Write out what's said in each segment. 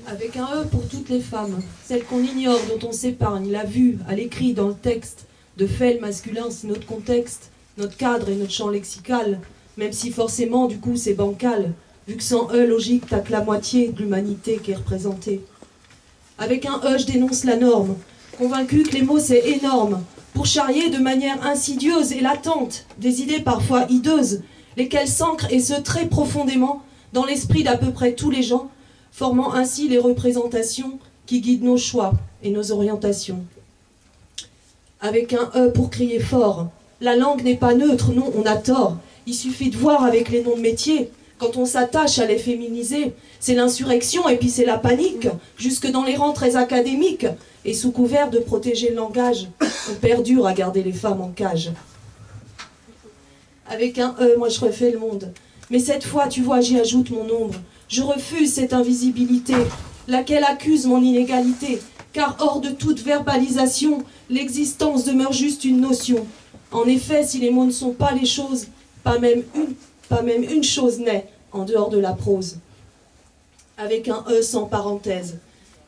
Avec un E pour toutes les femmes, celles qu'on ignore, dont on s'épargne, la vue, à l'écrit, dans le texte. De fait, le masculin, c'est notre contexte, notre cadre et notre champ lexical, même si forcément, du coup, c'est bancal, vu que sans E, logique, t'as que la moitié de l'humanité qui est représentée. Avec un E, je dénonce la norme, convaincu que les mots, c'est énorme, pour charrier de manière insidieuse et latente des idées parfois hideuses, lesquelles s'ancrent et se très profondément dans l'esprit d'à peu près tous les gens, formant ainsi les représentations qui guident nos choix et nos orientations. Avec un E pour crier fort, la langue n'est pas neutre, non, on a tort. Il suffit de voir avec les noms de métiers, quand on s'attache à les féminiser, c'est l'insurrection et puis c'est la panique, jusque dans les rangs très académiques, et sous couvert de protéger le langage, on perdure à garder les femmes en cage. Avec un E, moi je refais le monde. Mais cette fois, tu vois, j'y ajoute mon ombre. Je refuse cette invisibilité, laquelle accuse mon inégalité, car hors de toute verbalisation, l'existence demeure juste une notion. En effet, si les mots ne sont pas les choses, pas même une chose naît en dehors de la prose. Avec un E sans parenthèse.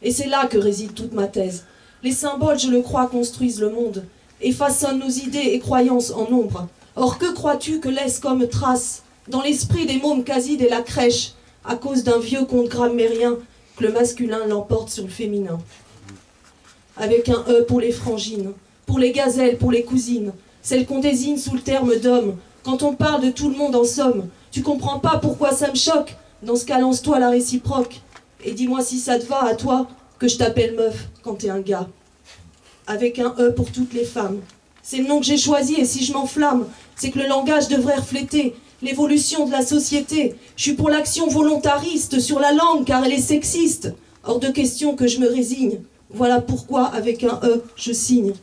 Et c'est là que réside toute ma thèse. Les symboles, je le crois, construisent le monde, et façonnent nos idées et croyances en nombre. Or, que crois-tu que laisse comme trace dans l'esprit des mômes quasi dès la crèche, à cause d'un vieux conte grammairien, que le masculin l'emporte sur le féminin. Avec un E pour les frangines, pour les gazelles, pour les cousines, celles qu'on désigne sous le terme d'homme. Quand on parle de tout le monde en somme, tu comprends pas pourquoi ça me choque. Dans ce cas, lance-toi la réciproque, et dis-moi si ça te va à toi que je t'appelle meuf quand t'es un gars. Avec un E pour toutes les femmes. C'est le nom que j'ai choisi, et si je m'enflamme, c'est que le langage devrait refléter l'évolution de la société. Je suis pour l'action volontariste sur la langue, car elle est sexiste. Hors de question que je me résigne. Voilà pourquoi, avec un E, je signe.